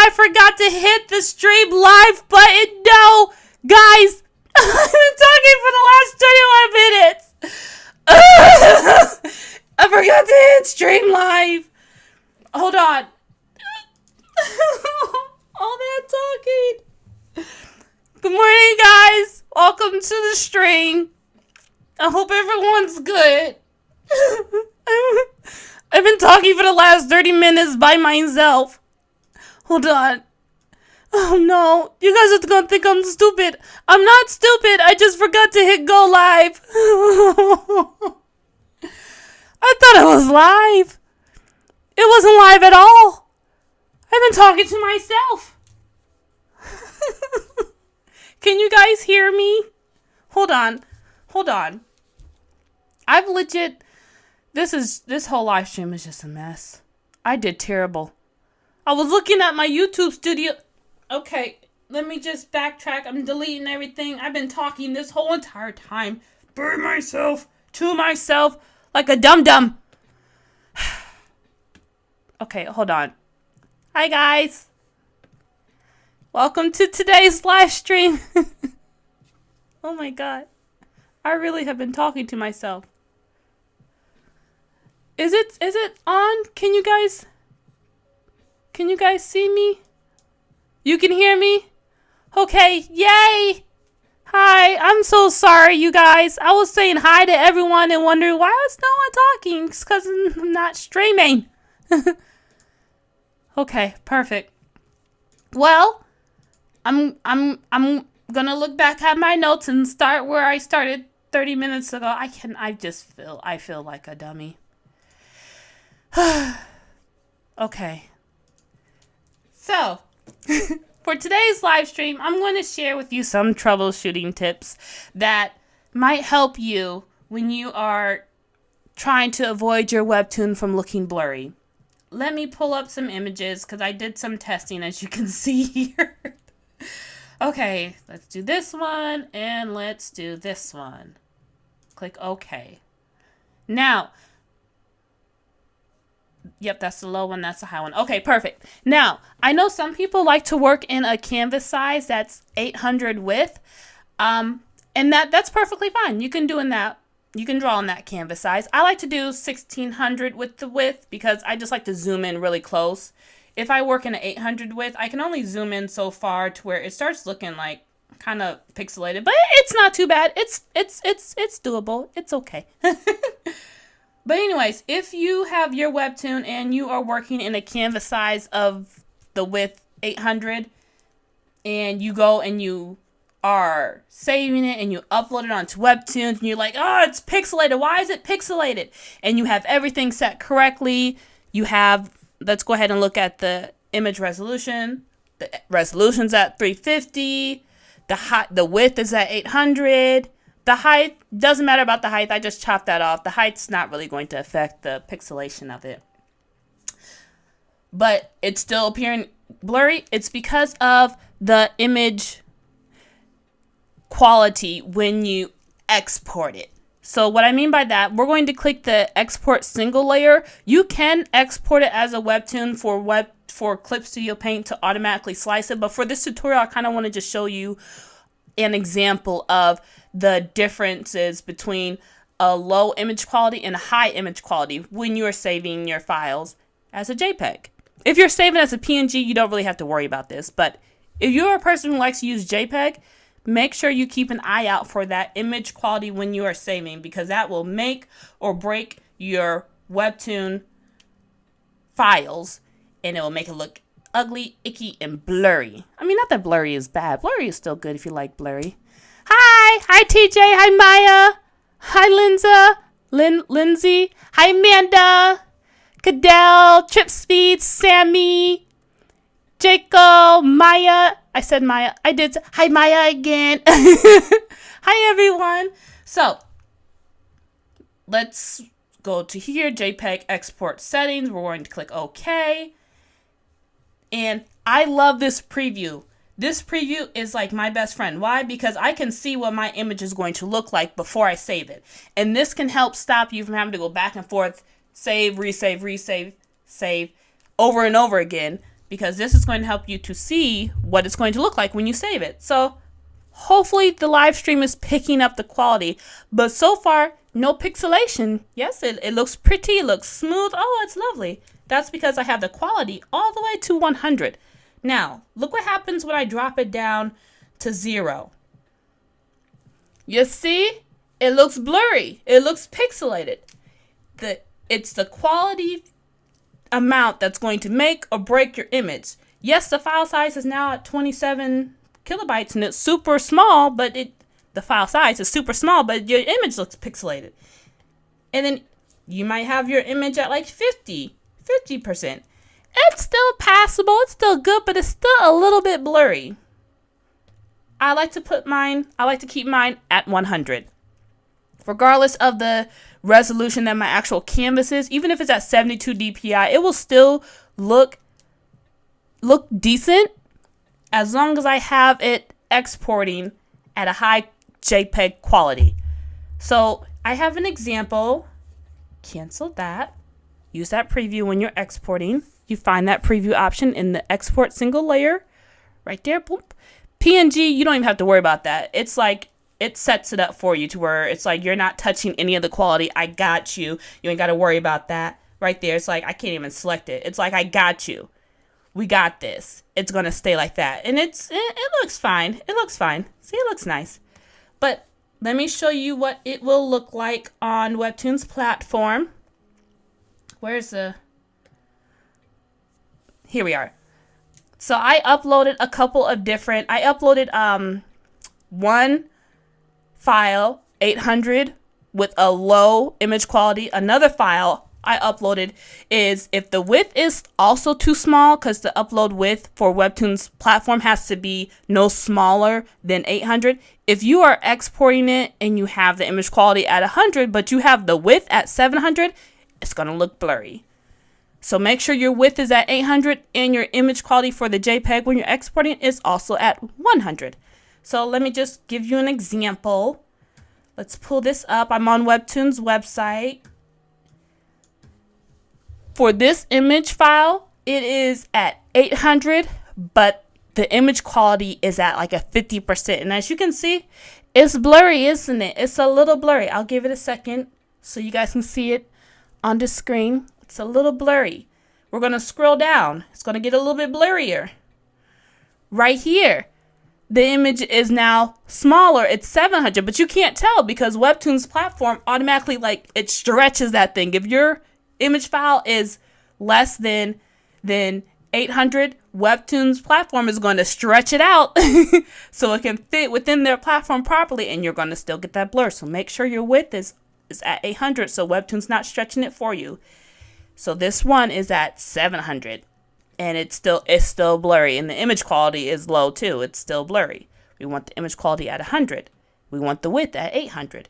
I forgot to hit the stream live button. No, guys, I've been talking for the last 21 minutes. I forgot to hit stream live. Hold on. All that talking. Good morning, guys. Welcome to the stream. I hope everyone's good. I've been talking for the last 30 minutes by myself. Hold on. Oh no, you guys are gonna think I'm stupid. I'm not stupid, I just forgot to hit go live. I thought it was live. It wasn't live at all. I've been talking to myself. Can you guys hear me? Hold on. I've legit... This whole live stream is just a mess. I did terrible. I was looking at my YouTube studio. Okay, let me just backtrack. I'm deleting everything. I've been talking this whole entire time. By myself. To myself. Like a dum-dum. Okay, hold on. Hi, guys. Welcome to today's live stream. Oh my god. I really have been talking to myself. Is it on? Can you guys see me? You can hear me? Okay, yay! Hi, I'm so sorry, you guys. I was saying hi to everyone and wondering why was no one talking. It's because I'm not streaming. Okay, perfect. Well, I'm gonna look back at my notes and start where I started 30 minutes ago. I feel like a dummy. Okay. So, for today's live stream, I'm going to share with you some troubleshooting tips that might help you when you are trying to avoid your webtoon from looking blurry. Let me pull up some images because I did some testing, as you can see here. Okay, let's do this one and let's do this one. Click OK. Now, yep, that's the low one, that's the high one. Okay, perfect. Now, I know some people like to work in a canvas size that's 800 width. And that's perfectly fine. You can draw in that canvas size. I like to do 1600 with the width because I just like to zoom in really close. If I work in an 800 width, I can only zoom in so far to where it starts looking like kind of pixelated, but it's not too bad. It's doable. It's okay. But anyways, if you have your webtoon and you are working in a canvas size of the width 800 and you go and you are saving it and you upload it onto Webtoon and you're like, oh, it's pixelated. Why is it pixelated? And you have everything set correctly. You have, let's go ahead and look at the image resolution. The resolution's at 350. The width is at 800. The height, doesn't matter about the height. I just chopped that off. The height's not really going to affect the pixelation of it. But it's still appearing blurry. It's because of the image quality when you export it. So what I mean by that, we're going to click the export single layer. You can export it as a webtoon for Clip Studio Paint to automatically slice it. But for this tutorial, I kind of want to just show you an example of the differences between a low image quality and a high image quality when you are saving your files as a JPEG. If you're saving as a PNG, you don't really have to worry about this. But if you're a person who likes to use JPEG, make sure you keep an eye out for that image quality when you are saving, because that will make or break your webtoon files and it will make it look ugly, icky, and blurry. I mean, not that blurry is bad. Blurry is still good if you like blurry. Hi TJ, hi Maya, hi Lindsay, hi Amanda, Cadell, Trip Speed, Sammy, Jacob, Maya. I said Maya. I did. Hi Maya again. Hi everyone. So let's go to here, JPEG export settings. We're going to click OK. And I love this preview. This preview is like my best friend. Why? Because I can see what my image is going to look like before I save it. And this can help stop you from having to go back and forth, save, resave, save over and over again. because this is going to help you to see what it's going to look like when you save it. So hopefully the live stream is picking up the quality, but so far no pixelation. Yes, it looks pretty, it looks smooth. Oh, it's lovely. That's because I have the quality all the way to 100. Now, look what happens when I drop it down to 0. You see? It looks blurry. It looks pixelated. It's the quality amount that's going to make or break your image. Yes, the file size is now at 27 kilobytes and it's super small, but the file size is super small, but your image looks pixelated. And then you might have your image at like 50%. It's still passable, it's still good, but it's still a little bit blurry. I like to keep mine at 100. Regardless of the resolution that my actual canvas is, even if it's at 72 dpi, it will still look decent as long as I have it exporting at a high JPEG quality. So I have an example. Cancel that. Use that preview when you're exporting. You find that preview option in the export single layer right there. Boom. PNG, you don't even have to worry about that. It's like it sets it up for you to where it's like you're not touching any of the quality. I got you. You ain't got to worry about that. Right there, it's like I can't even select it. It's like I got you. We got this. It's going to stay like that. And it looks fine. It looks fine. See, it looks nice. But let me show you what it will look like on Webtoon's platform. Where's the... Here we are. So I uploaded a couple of different... I uploaded one file, 800, with a low image quality. Another file I uploaded is if the width is also too small, because the upload width for Webtoon's platform has to be no smaller than 800. If you are exporting it and you have the image quality at 100, but you have the width at 700, it's going to look blurry. So make sure your width is at 800 and your image quality for the JPEG when you're exporting is also at 100. So let me just give you an example. Let's pull this up. I'm on Webtoon's website. For this image file, it is at 800, but the image quality is at like a 50%. And as you can see, it's blurry, isn't it? It's a little blurry. I'll give it a second so you guys can see it on the screen. It's a little blurry. We're going to scroll down. It's going to get a little bit blurrier. Right here, the image is now smaller. It's 700, but you can't tell because Webtoon's platform automatically, like, it stretches that thing. If your image file is less than 800, Webtoon's platform is going to stretch it out so it can fit within their platform properly, and you're going to still get that blur. So make sure your width is at 800 so Webtoon's not stretching it for you. So this one is at 700 and it's still blurry, and the image quality is low too. It's still blurry. We want the image quality at 100. We want the width at 800.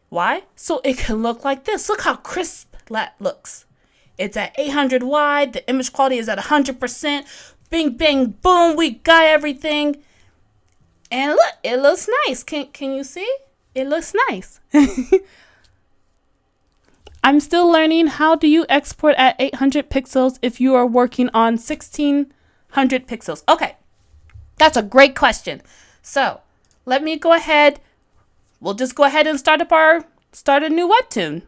Why? So it can look like this. Look how crisp that looks. It's at 800 wide. The image quality is at 100%. Bing, bang, boom. We got everything. And look, it looks nice. Can you see? It looks nice. I'm still learning, how do you export at 800 pixels if you are working on 1600 pixels? Okay, that's a great question. So let me go ahead. We'll just go ahead and start a new Webtoon,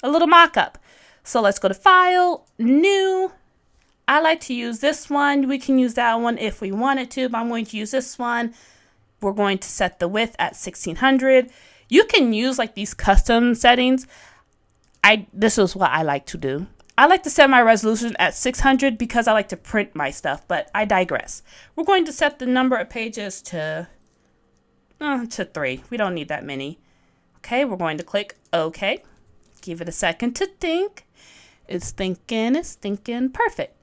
a little mock-up. So let's go to File, New. I like to use this one. We can use that one if we wanted to, but I'm going to use this one. We're going to set the width at 1600. You can use like these custom settings. This is what I like to do. I like to set my resolution at 600 because I like to print my stuff, but I digress. We're going to set the number of pages to 3. We don't need that many. Okay, we're going to click OK. Give it a second to think. It's thinking. Perfect.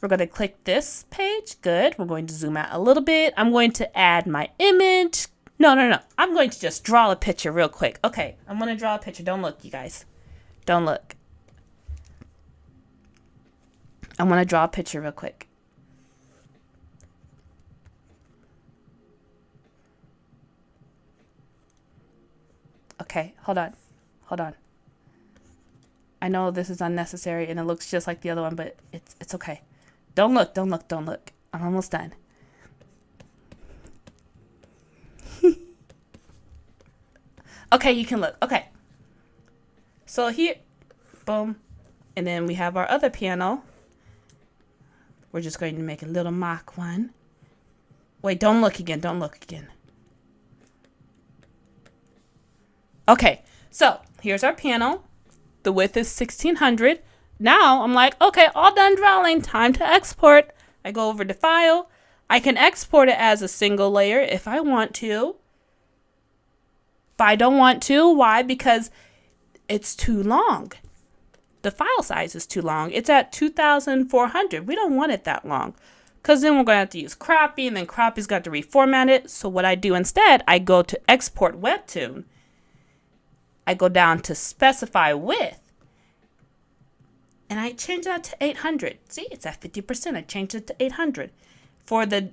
We're going to click this page. Good. We're going to zoom out a little bit. I'm going to add my image. No. I'm going to just draw a picture real quick. Okay, I'm going to draw a picture. Don't look, you guys. Don't look. I'm going to draw a picture real quick. Okay, hold on. I know this is unnecessary and it looks just like the other one, but it's okay. Don't look, don't look, don't look. I'm almost done. Okay, you can look. Okay. So here, boom. And then we have our other piano. We're just going to make a little mock one. Wait, don't look again. Don't look again. Okay, so here's our piano. The width is 1600. Now I'm like, okay, all done drawing. Time to export. I go over to File. I can export it as a single layer if I want to. If I don't want to, why? Because it's too long. The file size is too long. It's at 2,400. We don't want it that long because then we're going to have to use Crappy, and then Crappy's got to reformat it. So what I do instead, I go to Export Webtoon. I go down to Specify Width, and I change that to 800. See, it's at 50%. I changed it to 800. For the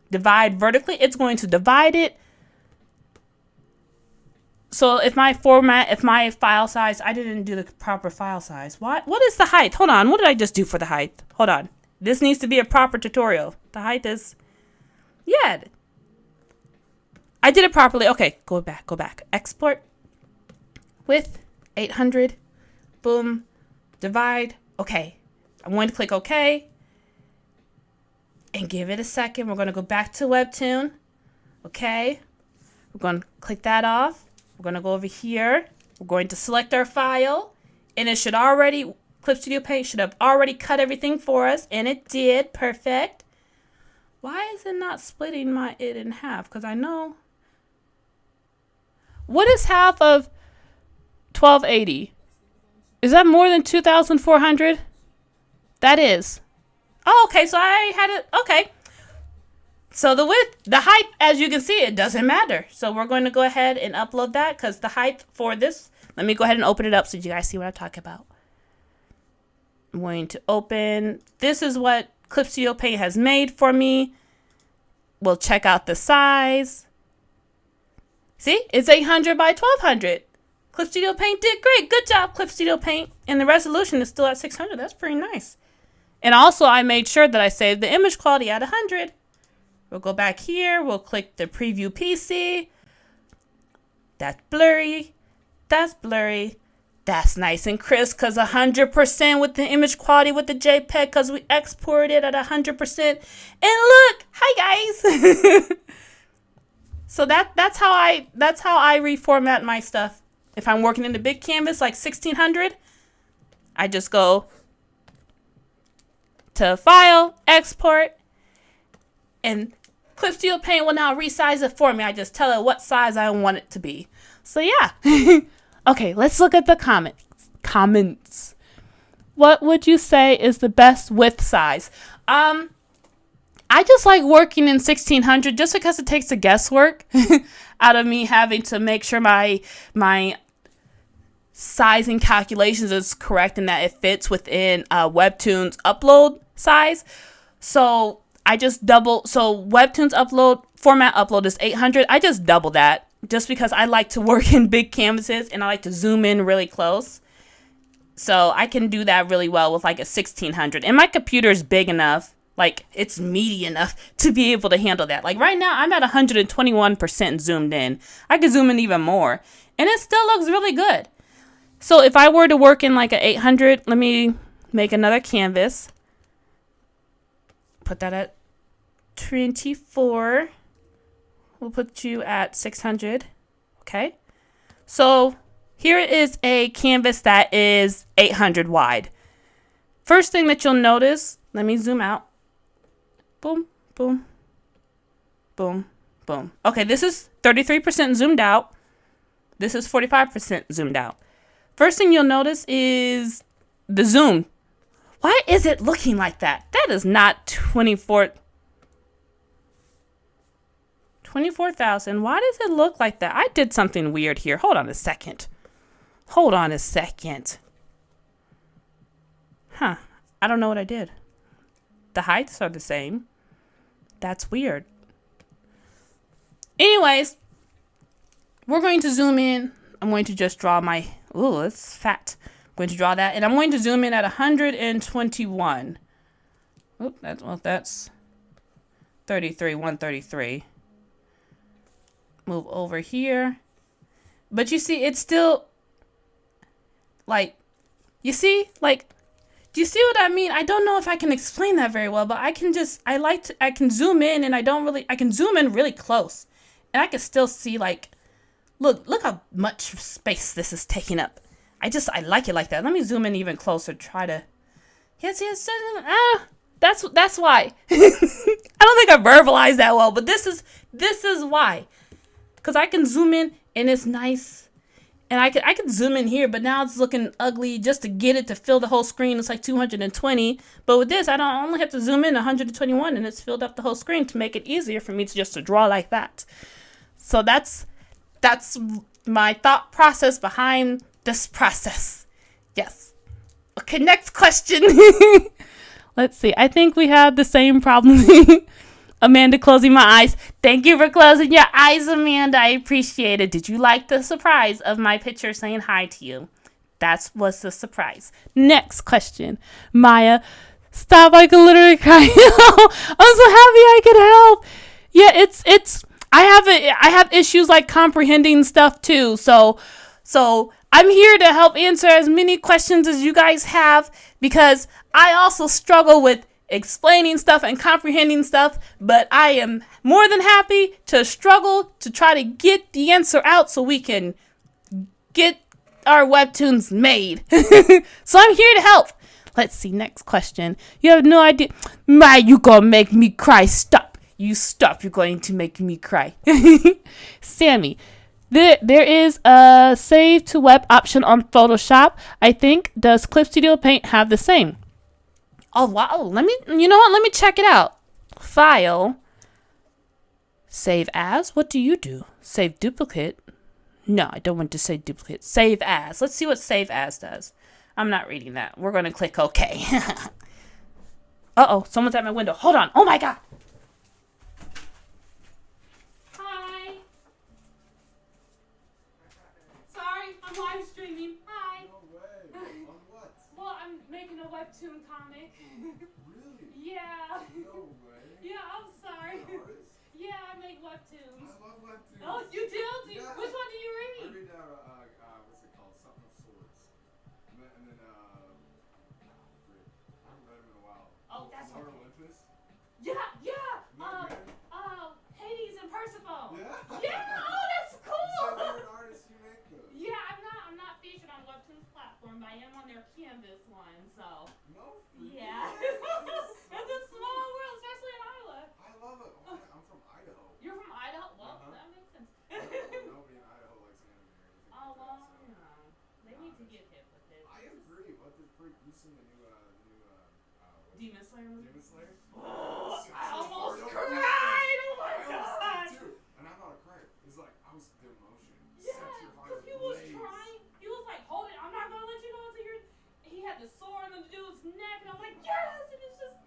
divide vertically, it's going to divide it. So if my file size, I didn't do the proper file size. What is the height? Hold on. What did I just do for the height? Hold on. This needs to be a proper tutorial. The height is, yeah. I did it properly. Okay, go back. Export. Width, 800. Boom. Divide. Okay. I'm going to click OK. And give it a second. We're going to go back to Webtoon. Okay. We're going to click that off. We're going to go over here. We're going to select our file. And it should already, Clip Studio Paint should have already cut everything for us. And it did. Perfect. Why is it not splitting it in half? Because I know. What is half of 1280? Is that more than 2,400? That is. Oh, okay. So I had it. Okay. So the width, the height, as you can see, it doesn't matter. So we're going to go ahead and upload that because the height for this, let me go ahead and open it up so you guys see what I'm talking about. I'm going to open, this is what Clip Studio Paint has made for me. We'll check out the size. See, it's 800 by 1200. Clip Studio Paint did great. Good job, Clip Studio Paint. And the resolution is still at 600. That's pretty nice. And also I made sure that I saved the image quality at 100. We'll go back here. We'll click the preview PC. That's blurry. That's blurry. That's nice and crisp because 100% with the image quality with the Jpeg because we exported it at 100%. And look, hi guys. So that's how I reformat my stuff. If I'm working in the big canvas like 1600, I just go to File, Export, and Clip Studio Paint will now resize it for me. I just tell it what size I want it to be. So yeah. Okay, let's look at the comments. What would you say is the best width size? I just like working in 1600 just because it takes the guesswork out of me having to make sure my sizing calculations is correct and that it fits within Webtoon's upload size. So I just Webtoon's format upload is 800. I just double that just because I like to work in big canvases and I like to zoom in really close. So I can do that really well with like a 1600. And my computer is big enough, like it's meaty enough to be able to handle that. Like right now I'm at 121% zoomed in. I could zoom in even more and it still looks really good. So if I were to work in like a 800, let me make another canvas. Put that at 24. We'll put you at 600. Okay. So here is a canvas that is 800 wide. First thing that you'll notice, let me zoom out. Boom, boom, boom, boom. Okay, this is 33% zoomed out. This is 45% zoomed out. First thing you'll notice is the zoom. Why is it looking like that? That is not 24,000. Why does it look like that? I did something weird here. Hold on a second. Huh. I don't know what I did. The heights are the same. That's weird. Anyways, we're going to zoom in. I'm going to just draw my... Ooh, it's fat. I'm going to draw that. And I'm going to zoom in at 121. Oop, that's 33, 133. Move over here. But you see, it's still, like, you see, like, do you see what I mean? I don't know if I can explain that very well, but I can zoom in, and I can zoom in really close. And I can still see, like, look how much space this is taking up. I like it like that. Let me zoom in even closer, try to, yes, that's why. I don't think I verbalized that well, but this is why. Because I can zoom in, and it's nice. And I could zoom in here, but now it's looking ugly just to get it to fill the whole screen. It's like 220. But with this, I only have to zoom in 121, and it's filled up the whole screen to make it easier for me to draw like that. So that's my thought process behind this process. Yes. Okay, next question. Let's see. I think we have the same problem. Amanda closing my eyes. Thank you for closing your eyes, Amanda. I appreciate it. Did you like the surprise of my picture saying hi to you? That was the surprise. Next question. Maya, stop. I could literally cry. I'm so happy I could help. Yeah, it's I have issues like comprehending stuff too. So I'm here to help answer as many questions as you guys have, because I also struggle with explaining stuff and comprehending stuff, but I am more than happy to struggle to try to get the answer out so we can get our webtoons made. So I'm here to help. Let's see, next question. You have no idea. You gonna make me cry. Stop. You stop. You're going to make me cry. Sammy, there is a save to web option on Photoshop, I think. Does Clip Studio Paint have the same? Oh, wow. You know what? Let me check it out. File. Save as. What do you do? Save duplicate. No, I don't want to say duplicate. Save as. Let's see what save as does. I'm not reading that. We're going to click OK. Uh-oh. Someone's at my window. Hold on. Oh, my God. Hi. Sorry. I'm live streaming. Hi. No way. On what? Well, I'm making a webtoon comic. Really? Yeah. No way. Yeah, I'm sorry. You're an artist? Yeah, I make webtoons. I love Webtoons. Oh, you do? Yeah. Which one do you I read? read, what's it called? Something of Swords. And then I haven't read them in a while. Oh, that's Lord okay. Olympus? Yeah. Hades and Percival. Yeah? Yeah, oh, that's cool. So you're an artist, you make those. Yeah, I'm not featured on Webtoon's platform, but I am on their Canvas one, so. No. Yeah. It's a small world, especially in Iowa. I love it. Oh, I'm from Idaho. You're from Idaho? Well, that makes sense. Nobody in Idaho likes anime or anything Oh, like well, that, so. you know, they need to get hip with it. I agree. What the freak? You seen the new Demon Slayer movie? Demon Slayer? Oh, I almost Mario cried! movie. Oh my I almost God! did too. And I'm not a crier. It's like I was the emotion. Yeah, Set your heart because he was ablaze. trying. He was like, hold it, I'm not going to let you go until you're. He had the sword on the dude's neck, and I'm like, yes! And it's just.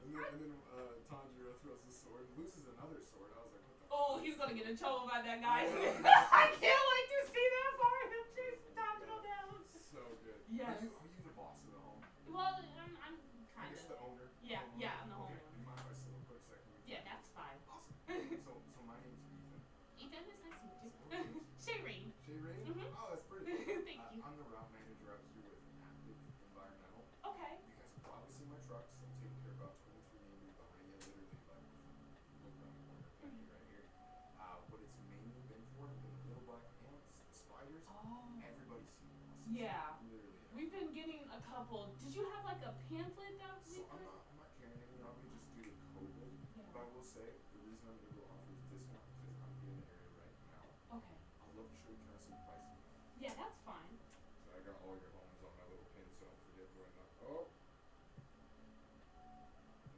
And then Tanjiro throws the sword and loses another sword. I was like, what the Oh, he's going to get in trouble by that guy. Yeah. I can't wait to see that part. Him chasing Tanjiro down. So good. Yes. Are you the boss of the home? Well, I'm I kind guess of. the owner. Yeah, I'm the Okay. owner. You mind if I sit real quick so I can Yeah, that's fine. Awesome. So my name's Ethan. Ethan, it's nice to meet you. Shayreen. Shayreen? Mhm. Oh, that's pretty. Thank you. I'm the route manager up here with Active Environmental. Okay. You guys have probably seen my trucks. I'm taking care of about 23 acres behind you, literally like look around the corner right here, right here. What it's mainly been for, the little black ants, the spiders. Oh. Everybody's seen them. Yeah. Literally. We've been getting a couple. Did you have like a pamphlet that we So could? I'm not carrying any of me just due to COVID. Yeah. But I will say the reason I'm able to offer this discount is because I'm in the area right now. Okay. I'd love to show you. Can I see the pricing? Yeah, that's fine. So I got all your homes on my little pin, so don't forget where I'm not. Oh.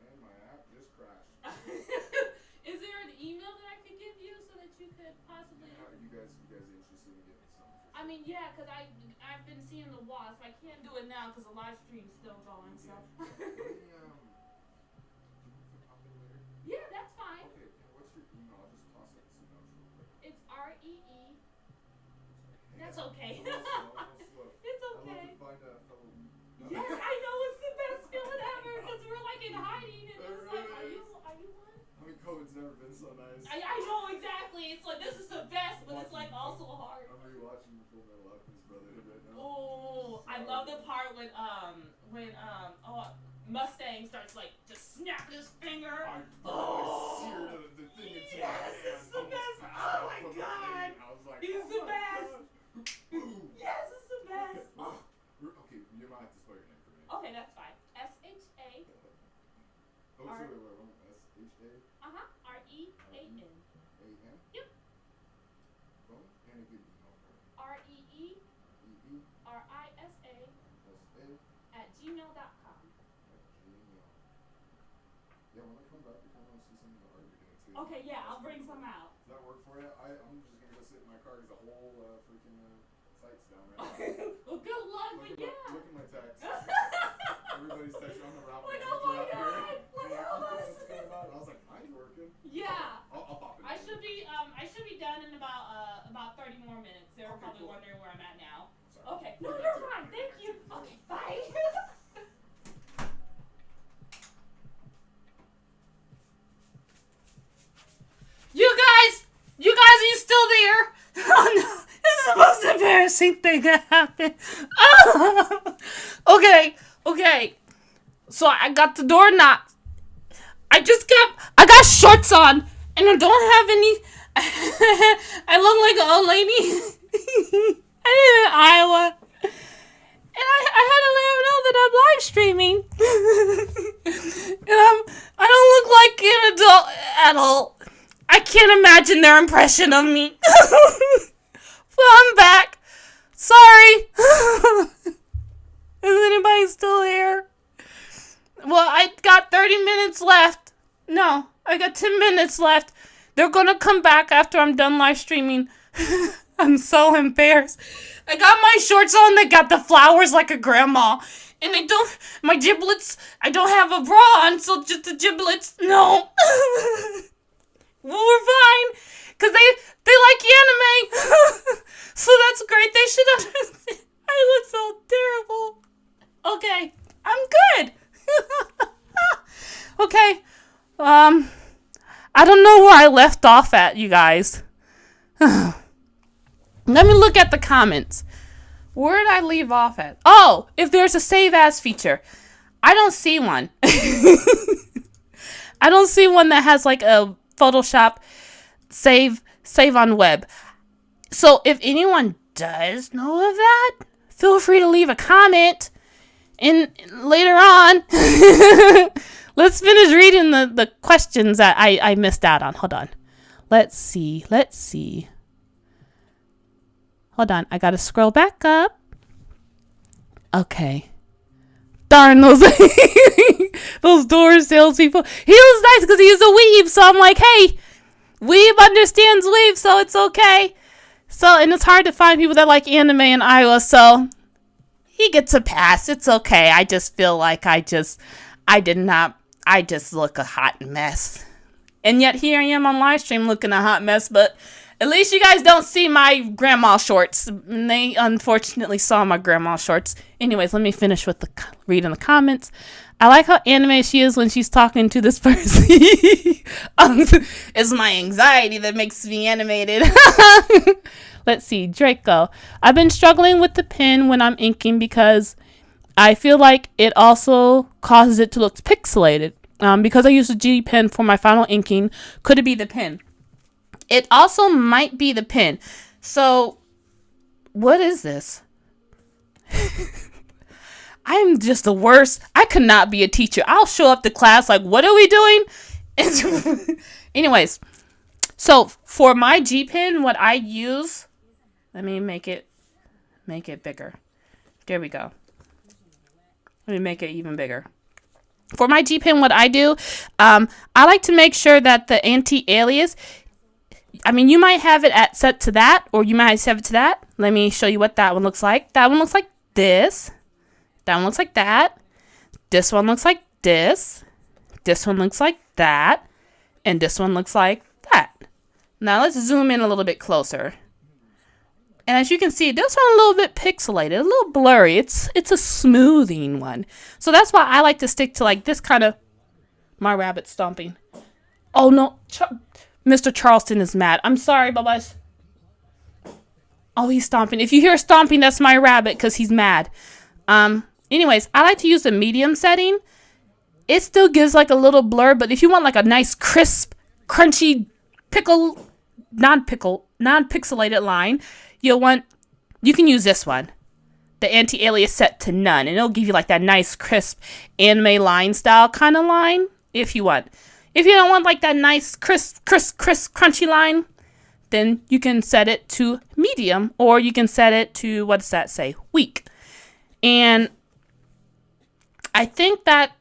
And my app just crashed. Is there an email that I could give you so that you could possibly? You guys interested in getting something? I mean, yeah, because I've been seeing the wasp. I can't do it now because the live stream's still going. So. Yeah, that's fine. Okay, what's your email? I'll just toss it in some notes real quick. It's REE. That's okay. It's okay. It's okay. I love to find a fellow. Yes, I know, it's the best feeling ever because we're like in so nice. I know exactly. It's like this is the best, but it's like also hard. I'm rewatching the Full Metal Alchemist Brotherhood right now. Oh, I love the part when Mustang starts like just snapping his finger. Oh, the thing into yes, it's the best. Oh my god, I was like, he's the best. Yes, it's the best. Okay, you might have to spell your name for me. Okay, that's fine. S-H-A. Oh, sorry, wait, S-H-A? R-E-A-N. A-N? Yep. Boom, and a good email for me. R-E-E-R-I-S-A S-A @gmail.com. Gmail. Yeah, when I come back, I kind of want to see some of the art you're doing too. Okay, yeah, I'll bring some out. Does that work for you? I'm just gonna go sit in my car because the whole freaking site's down right now. Well, good luck, but yeah. Look at my text. Everybody's texting on the route. Like, oh my god, look at all this. I was like, mine's working. Yeah. I'll pop in. I should be done in about 30 more minutes. They're Okay, probably cool. wondering where I'm at now. Sorry. Okay. No, you're fine. Thank you. Okay, bye. You guys, are you still there? Oh no, this is the most embarrassing thing that happened. Oh. Okay. So I got the door knocked. I got shorts on, and I don't have any. I look like an old lady. I live in Iowa, and I had to let them know that I'm live streaming, and I don't look like an adult at all. I can't imagine their impression of me. Well, I'm back. Sorry. Is anybody still here? Well, I got 30 minutes left. No, I got 10 minutes left. They're gonna come back after I'm done live streaming. I'm so embarrassed. I got my shorts on. They got the flowers like a grandma. And my giblets, I don't have a bra on, so just the giblets. No. Well, we're fine, because they like anime, so that's great. They should understand. I look so terrible. Okay, I'm good. Okay, I don't know where I left off at, you guys. Let me look at the comments. Where did I leave off at? Oh, if there's a save as feature. I don't see one. I don't see one that has like a Photoshop save on web. So if anyone does know of that, feel free to leave a comment. And later on, let's finish reading the questions that I missed out on. Hold on. Let's see. Hold on. I gotta scroll back up. Okay. Darn those those door salespeople. He was nice because he's a weeb, so I'm like, hey, weeb understands weeb, so it's okay. So, and it's hard to find people that like anime in Iowa, so he gets a pass. It's okay. I just feel like I just look a hot mess. And yet here I am on live stream looking a hot mess, but at least you guys don't see my grandma shorts. They unfortunately saw my grandma shorts. Anyways, let me finish with reading the comments. I like how anime she is when she's talking to this person. It's my anxiety that makes me animated. Let's see, Draco. I've been struggling with the pen when I'm inking because I feel like it also causes it to look pixelated. Because I use a G pen for my final inking, could it be the pen? It also might be the pen. So, what is this? I'm just the worst. I could not be a teacher. I'll show up to class like, what are we doing? Anyways, so for my G pen, what I use, let me make it bigger. There we go. Let me make it even bigger. For my G pen, what I do, I like to make sure that the anti-alias, I mean, you might have it set to that, or you might have it to that. Let me show you what that one looks like. That one looks like this. That one looks like that. This one looks like this. This one looks like that. And this one looks like that. Now let's zoom in a little bit closer. And as you can see, this one a little bit pixelated, a little blurry. It's a smoothing one. So that's why I like to stick to like this kind of, my rabbit stomping. Oh no, Mr. Charleston is mad. I'm sorry, Bubba's. Oh, he's stomping. If you hear stomping, that's my rabbit because he's mad. Anyways, I like to use the medium setting. It still gives like a little blur, but if you want like a nice crisp, crunchy, non-pixelated line, you can use this one. The anti-alias set to none, and it'll give you like that nice crisp anime line style kind of line if you want. If you don't want like that nice crisp crunchy line, then you can set it to medium, or you can set it to, what does that say, weak. And I think that,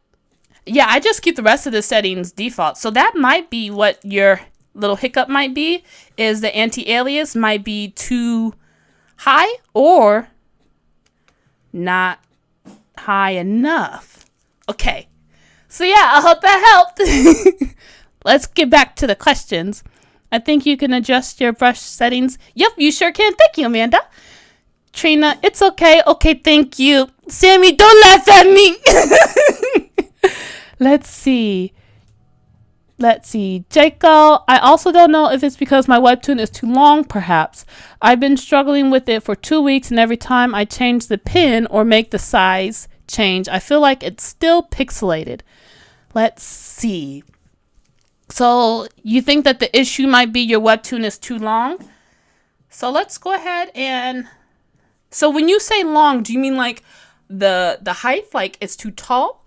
yeah, I just keep the rest of the settings default. So that might be what your little hiccup might be, is the anti-alias might be too high or not high enough. Okay. So yeah, I hope that helped. Let's get back to the questions. I think you can adjust your brush settings. Yep, you sure can. Thank you, Amanda. Trina, it's okay. Okay, thank you. Sammy, don't laugh at me. Let's see. Jaco, I also don't know if it's because my webtoon is too long, perhaps. I've been struggling with it for 2 weeks, and every time I change the pin or make the size change, I feel like it's still pixelated. Let's see. So you think that the issue might be your webtoon is too long? So let's go ahead and... So when you say long, do you mean like the height, like it's too tall?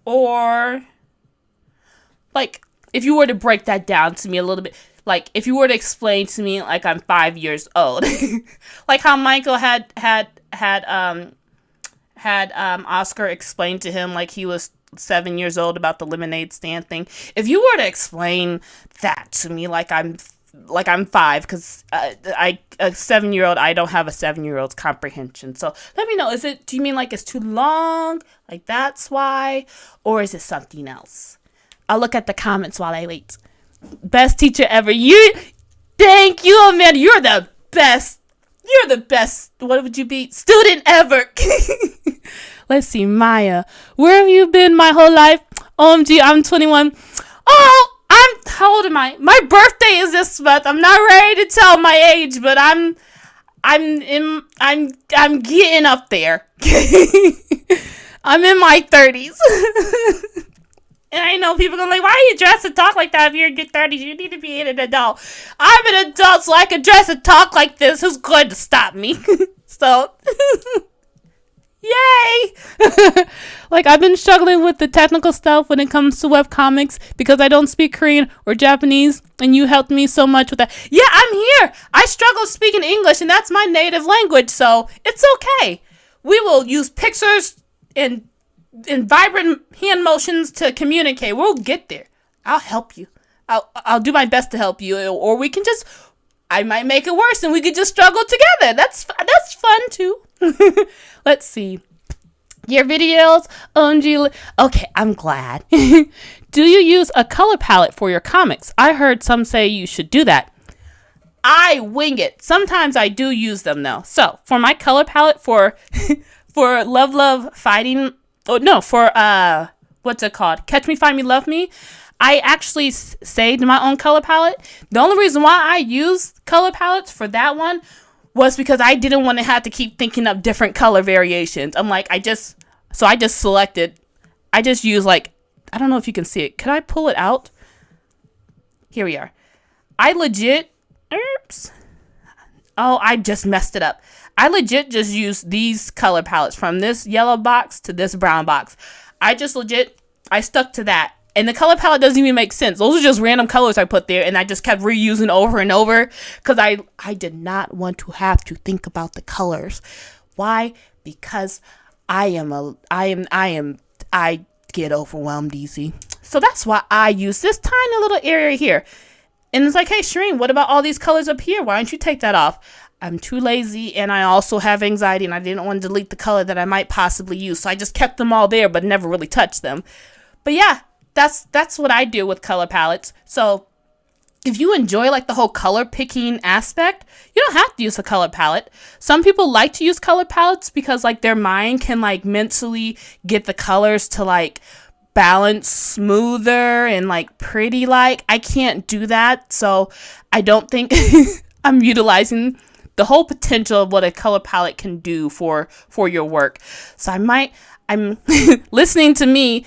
Or like if you were to break that down to me a little bit, like if you were to explain to me like I'm 5 years old, like how Michael had Oscar explain to him like he was 7 years old about the lemonade stand thing. If you were to explain that to me like I'm 5, because a 7-year-old, I don't have a 7-year-old's comprehension. So let me know, do you mean like it's too long, like that's why, or is it something else? I'll look at the comments while I wait. Best teacher ever. Thank you, Amanda. You're the best. What would you be? Student ever. Let's see, Maya. Where have you been my whole life? OMG, I'm 21. Oh, how old am I? My birthday is this month. I'm not ready to tell my age, but I'm getting up there. I'm in my 30s. And I know people are going to why are you dressed and talk like that if you're in your 30s? You need to be an adult. I'm an adult, so I can dress and talk like this. Who's going to stop me? So, yay! Like, I've been struggling with the technical stuff when it comes to webcomics because I don't speak Korean or Japanese, and you helped me so much with that. Yeah, I'm here. I struggle speaking English, and that's my native language, so it's okay. We will use pictures and vibrant hand motions to communicate. We'll get there. I'll help you. I'll do my best to help you, or we can just, I might make it worse and we could just struggle together. That's fun too. Let's see. Your videos, OMG. Okay, I'm glad. Do you use a color palette for your comics? I heard some say you should do that. I wing it. Sometimes I do use them though. So for my color palette for Love Fighting, for what's it called? Catch Me, Find Me, Love Me. I actually saved my own color palette. The only reason why I used color palettes for that one was because I didn't want to have to keep thinking of different color variations. I'm like, I just use like, I don't know if you can see it. Can I pull it out? Here we are. Oops. Oh, I just messed it up. I legit just used these color palettes from this yellow box to this brown box. I stuck to that. And the color palette doesn't even make sense. Those are just random colors I put there, and I just kept reusing over and over because I did not want to have to think about the colors. Why? Because I get overwhelmed easy. So that's why I use this tiny little area here. And it's like, hey, Shireen, what about all these colors up here? Why don't you take that off? I'm too lazy, and I also have anxiety, and I didn't want to delete the color that I might possibly use. So I just kept them all there, but never really touched them. But yeah, that's what I do with color palettes. So if you enjoy like the whole color picking aspect, you don't have to use a color palette. Some people like to use color palettes because like their mind can like mentally get the colors to like balanced, smoother, and like pretty like. I can't do that, so I don't think I'm utilizing the whole potential of what a color palette can do for your work. So I'm listening to me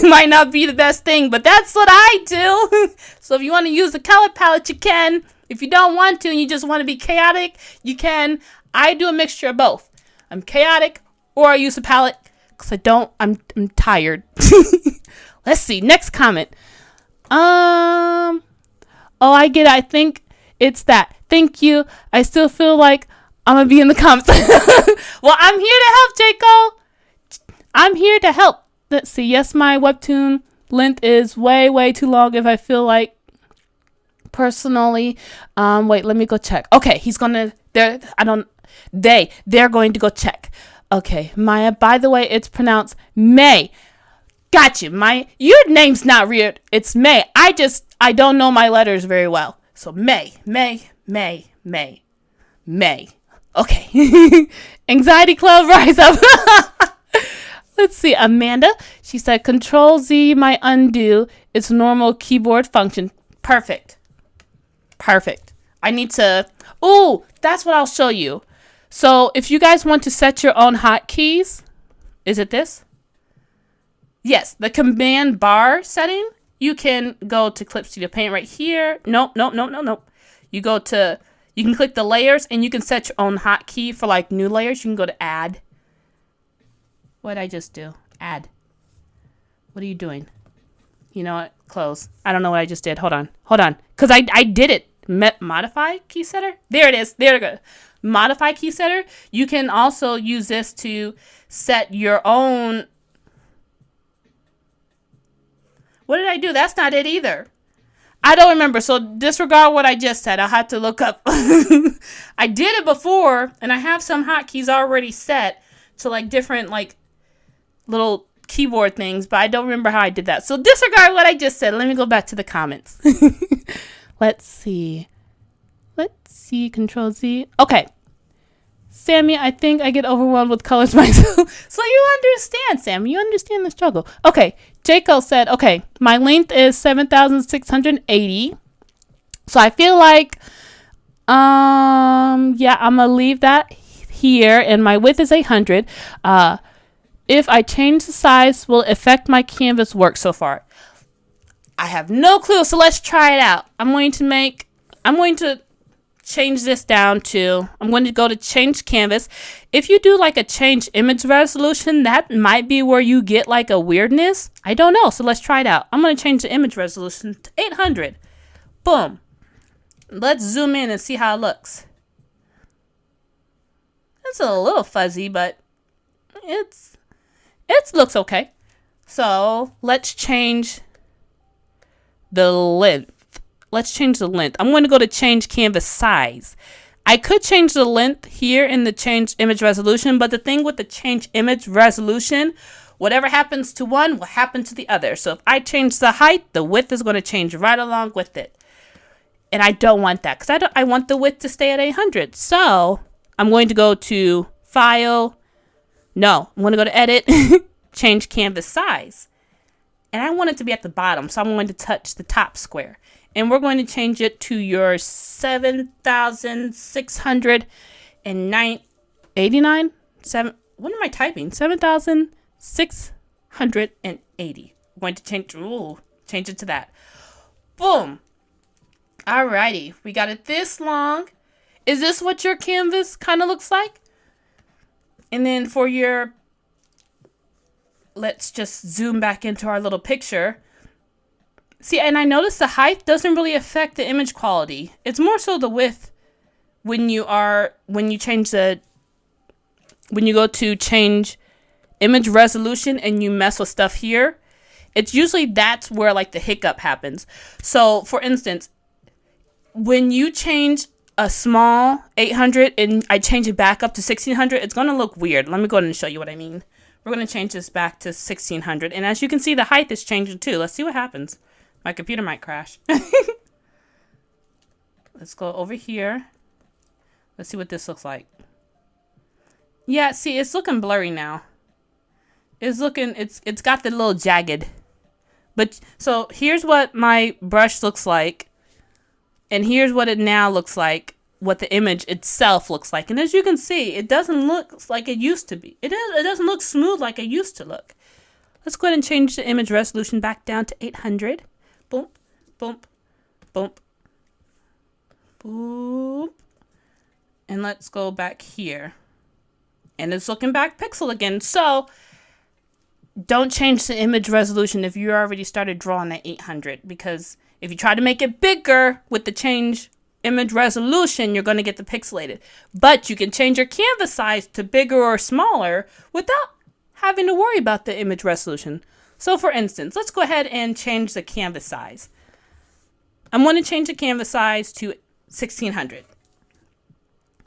might not be the best thing, but that's what I do. So if you want to use the color palette, you can. If you don't want to and you just want to be chaotic, you can. I do a mixture of both. I'm chaotic or I use a palette because I'm tired. Let's see. Next comment. Oh, I get it. I think it's that. Thank you. I still feel like I'm going to be in the comments. Well, I'm here to help, Jaco. I'm here to help. Let's see. Yes, my Webtoon length is way, way too long if I feel like personally. Wait, let me go check. Okay, they're going to go check. Okay, Maya, by the way, it's pronounced May. Got you, Maya. Your name's not weird. It's May. I don't know my letters very well. So May. Okay. Anxiety Club, rise up. Let's see, Amanda. She said, Control Z, my undo. It's normal keyboard function. Perfect. I need to... Oh, that's what I'll show you. So if you guys want to set your own hotkeys, is it this? Yes, the command bar setting. You can go to Clip Studio Paint right here. Nope. You can click the layers and you can set your own hotkey for like new layers. You can go to add. What did I just do? Add. What are you doing? You know what? Close. I don't know what I just did. Hold on. Because I did it. Modify Keysetter? There it is. There we go. Modify Keysetter. You can also use this to set your own. What did I do? That's not it either. I don't remember. So disregard what I just said. I'll have to look up. I did it before, and I have some hotkeys already set to like different like little keyboard things, but I don't remember how I did that. So disregard what I just said. Let me go back to the comments. Let's see. Control Z. Okay. Sammy, I think I get overwhelmed with colors myself. So you understand, Sammy. You understand the struggle. Okay. Jaco said, okay, my length is 7,680. So I feel like, yeah, I'm going to leave that here. And my width is 800. If I change the size, will it affect my canvas work so far? I have no clue. So let's try it out. I'm going to change this down to, I'm going to go to change canvas. If you do like a change image resolution, that might be where you get like a weirdness. I don't know. So let's try it out. I'm going to change the image resolution to 800. Boom. Let's zoom in and see how it looks. It's a little fuzzy, but it looks okay. So let's change the length. I'm going to go to change canvas size. I could change the length here in the change image resolution, but the thing with the change image resolution, whatever happens to one will happen to the other. So if I change the height, the width is going to change right along with it. And I don't want that because I want the width to stay at 800. So I'm going to go to File. No, I'm going to go to Edit, change canvas size. And I want it to be at the bottom, so I'm going to touch the top square. And we're going to change it to your 7,689. What am I typing? 7,680. I'm going to change it to that. Boom. Alrighty. We got it this long. Is this what your canvas kind of looks like? And then for your, let's just zoom back into our little picture. See, and I noticed the height doesn't really affect the image quality. It's more so the width when you go to change image resolution and you mess with stuff here. It's usually that's where like the hiccup happens. So for instance, when you change a small 800 and I change it back up to 1600, it's going to look weird. Let me go ahead and show you what I mean. We're going to change this back to 1600. And as you can see, the height is changing too. Let's see what happens. My computer might crash. Let's go over here. Let's see what this looks like. Yeah, see, it's looking blurry now. It's looking, it's got the little jagged. But so here's what my brush looks like. And here's what it now looks like. What the image itself looks like. And as you can see, it doesn't look like it used to be. It doesn't look smooth like it used to look. Let's go ahead and change the image resolution back down to 800. Boom, boom, boom, boom. And let's go back here. And it's looking back pixel again. So don't change the image resolution if you already started drawing at 800. Because if you try to make it bigger with the change image resolution, you're going to get the pixelated. But you can change your canvas size to bigger or smaller without having to worry about the image resolution. So for instance, let's go ahead and change the canvas size. I'm going to change the canvas size to 1600.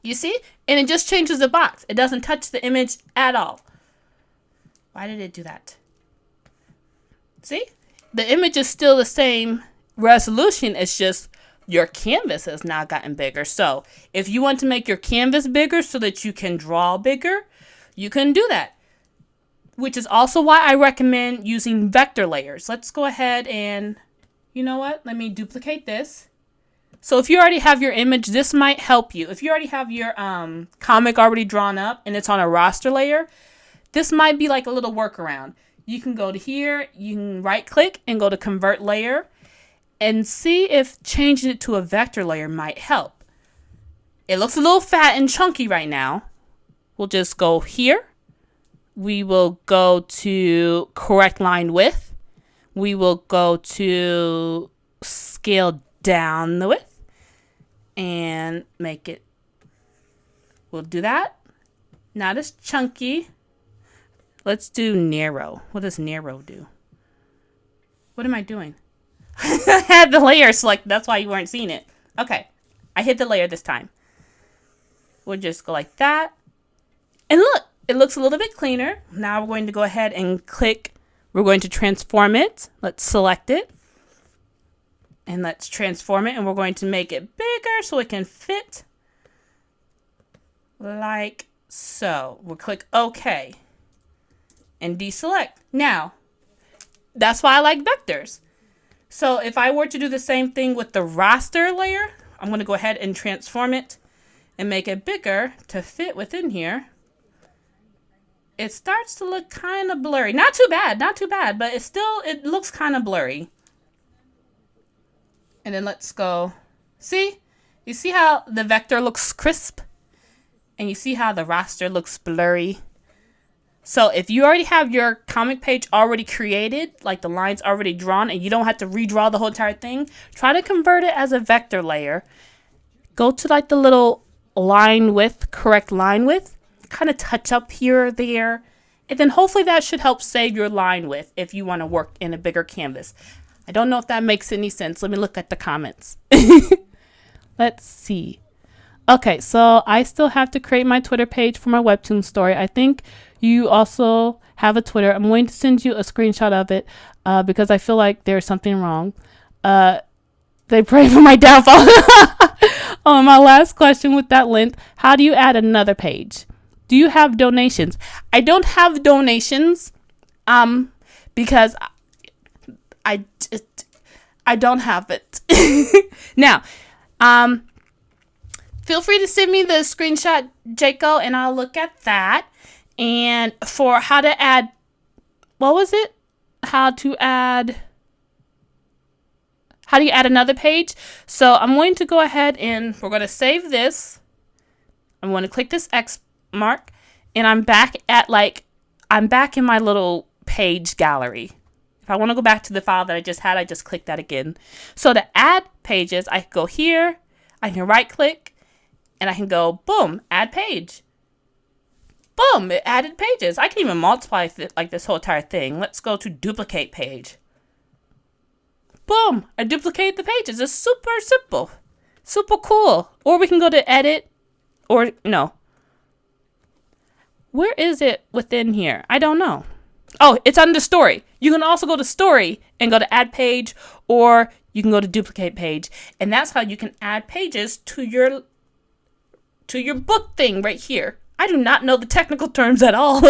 You see? And it just changes the box. It doesn't touch the image at all. Why did it do that? See? The image is still the same resolution. It's just your canvas has now gotten bigger. So if you want to make your canvas bigger so that you can draw bigger, you can do that. Which is also why I recommend using vector layers. Let's go ahead and, you know what? Let me duplicate this. So if you already have your image, this might help you. If you already have your comic already drawn up and it's on a raster layer, this might be like a little workaround. You can go to here, you can right click and go to convert layer and see if changing it to a vector layer might help. It looks a little fat and chunky right now. We'll just go here. We will go to correct line width. We will go to scale down the width and make it, we'll do that. Not as chunky. Let's do narrow. What does narrow do? What am I doing? I had the layer selected. That's why you weren't seeing it. Okay. I hit the layer this time. We'll just go like that. And look, it looks a little bit cleaner. Now we're going to go ahead and click. We're going to transform it. Let's select it. And let's transform it. And we're going to make it bigger so it can fit like so. We'll click OK. And deselect. Now, that's why I like vectors. So if I were to do the same thing with the raster layer, I'm going to go ahead and transform it and make it bigger to fit within here. It starts to look kind of blurry. Not too bad, but it looks kind of blurry. And then let's go. See? You see how the vector looks crisp? And you see how the raster looks blurry? So if you already have your comic page already created, like the lines already drawn, and you don't have to redraw the whole entire thing, try to convert it as a vector layer. Go to like the little line width, correct line width, kind of touch up here or there, and then hopefully that should help save your line width if you want to work in a bigger canvas. I don't know if that makes any sense. Let me look at the comments. Let's see. Okay, so I still have to create my Twitter page for my Webtoon story. I think you also have a Twitter. I'm going to send you a screenshot of it because I feel like there's something wrong. They pray for my downfall. Oh, my last question with that length. How do you add another page? Do you have donations? I don't have donations because I don't have it. Now, feel free to send me the screenshot, Jaco, and I'll look at that. And for how to add, what was it? How do you add another page? So I'm going to go ahead and we're going to save this. I'm going to click this X mark and I'm back in my little page gallery. If I want to go back to the file that I just had, I just click that again. So to add pages, I can go here, I can right click, and I can go, boom, add page. Boom, it added pages. I can even multiply like this whole entire thing. Let's go to duplicate page. Boom, I duplicate the pages. It's super simple, super cool. Or we can go to edit, or no. Where is it within here? I don't know. Oh, it's under story. You can also go to story and go to add page, or you can go to duplicate page. And that's how you can add pages to your book thing right here. I do not know the technical terms at all.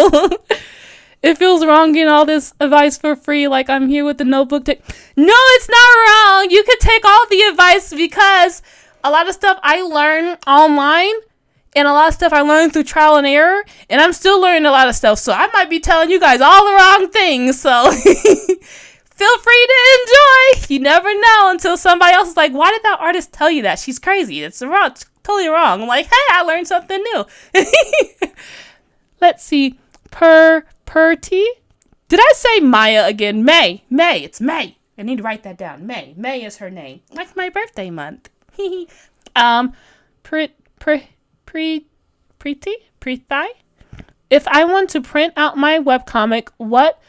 It feels wrong getting all this advice for free. Like I'm here with the notebook. No, it's not wrong. You could take all the advice because a lot of stuff I learn online and a lot of stuff I learned through trial and error. And I'm still learning a lot of stuff. So I might be telling you guys all the wrong things. So feel free to enjoy. You never know until somebody else is like, why did that artist tell you that? She's crazy. It's wrong. It's totally wrong. I'm like, hey, I learned something new. Let's see. Perty? Did I say Maya again? May. It's May. I need to write that down. May is her name. Like my birthday month. Preeti? If I want to print out my webcomic, what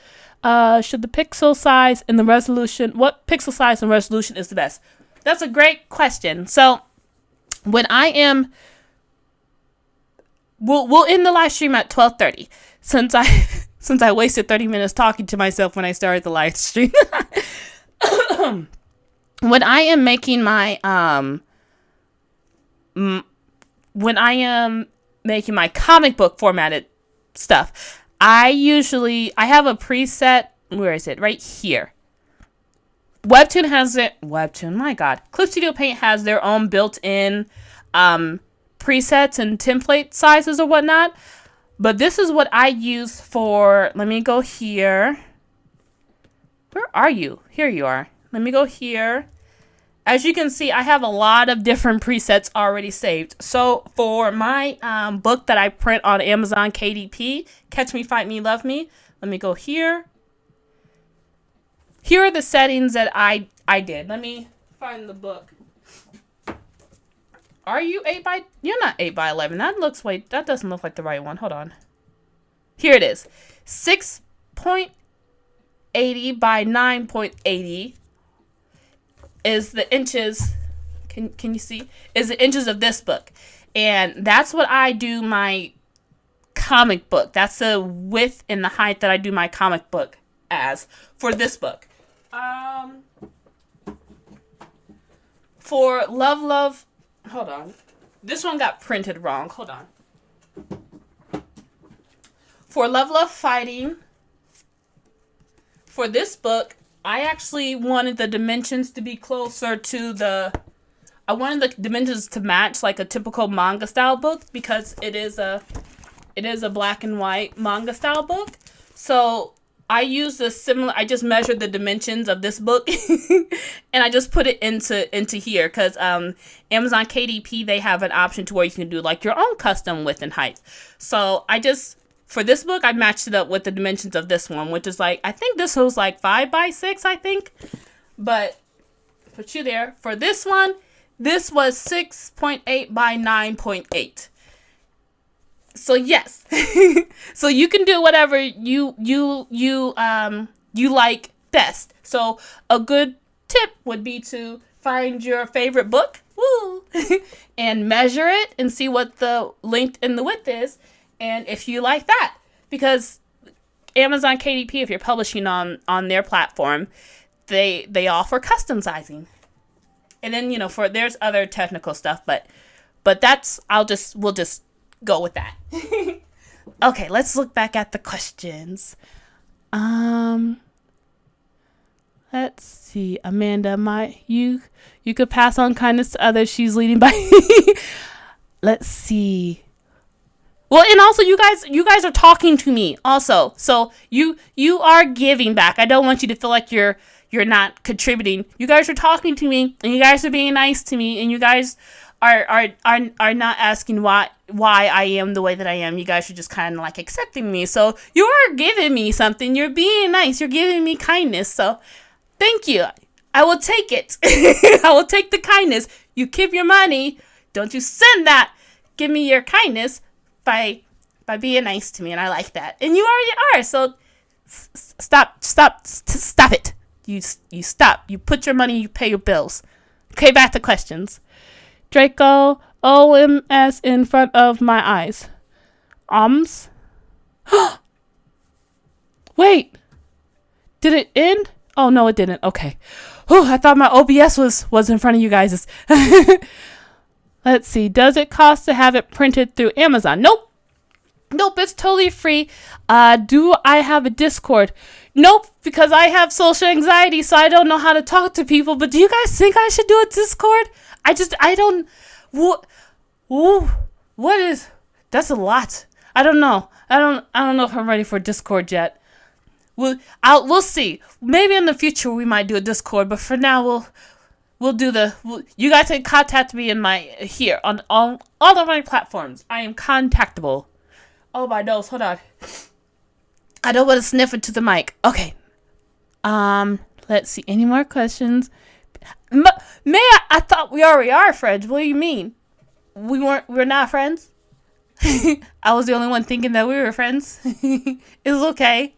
should the pixel size and the resolution, what pixel size and resolution is the best? That's a great question. So when I am, we'll end the live stream at 12:30 since I wasted 30 minutes talking to myself when I started the live stream. When I am making my comic book formatted stuff, I have a preset. Where is it? Right here. Webtoon has it. My God. Clip Studio Paint has their own built-in presets and template sizes or whatnot. But this is what I use for, let me go here. Where are you? Here you are. Let me go here. As you can see, I have a lot of different presets already saved. So for my book that I print on Amazon KDP, Catch Me, Fight Me, Love Me, let me go here. Here are the settings that I did. Let me find the book. Are you 8 by? You're not 8 by 11. That doesn't look like the right one. Hold on. Here it is. 6.80 by 9.80 is the inches. Can you see? Is the inches of this book. And that's what I do my comic book. That's the width and the height that I do my comic book as for this book. For Love, hold on. This one got printed wrong. Hold on. For Love, Fighting, for this book, I actually wanted the dimensions to be closer to I wanted the dimensions to match like a typical manga style book because it is a black and white manga style book. So I I just measured the dimensions of this book and I just put it into here because Amazon KDP, they have an option to where you can do like your own custom width and height. So for this book, I matched it up with the dimensions of this one, which is like, I think this was like 5 by 6, I think. But put you there. For this one, this was 6.8 by 9.8. So yes. So you can do whatever you like best. So a good tip would be to find your favorite book, and measure it and see what the length and the width is. And if you like that, because Amazon KDP, if you're publishing on their platform, they offer custom sizing. And then, there's other technical stuff, but we'll just go with that. Okay, let's look back at the questions. Let's see. Amanda, you could pass on kindness to others. She's leading by. Let's see. Well, and also you guys are talking to me also. So you are giving back. I don't want you to feel like you're not contributing. You guys are talking to me and you guys are being nice to me and you guys are not asking why I am the way that I am. You guys are just kind of like accepting me. So you are giving me something. You're being nice. You're giving me kindness. So thank you. I will take it. I will take the kindness. You keep your money. Don't you send that. Give me your kindness by being nice to me, and I like that. And you already are. So stop it. You stop. You put your money, you pay your bills. Okay, back to questions. Draco, OMS in front of my eyes. Wait. Did it end? Oh, no, it didn't. Okay. Oh, I thought my OBS was in front of you guys. Let's see. Does it cost to have it printed through Amazon? Nope. Nope, it's totally free. Do I have a Discord? Nope, because I have social anxiety, so I don't know how to talk to people. But do you guys think I should do a Discord? I don't. What? Ooh, what is? That's a lot. I don't know. I don't know if I'm ready for Discord yet. We'll see. Maybe in the future we might do a Discord, but for now we'll do you guys can contact me here on all of my platforms. I am contactable. Oh, my nose. Hold on. I don't want to sniff into the mic. Okay. Let's see. Any more questions? I thought we already are friends. What do you mean? We're not friends? I was the only one thinking that we were friends. It's okay.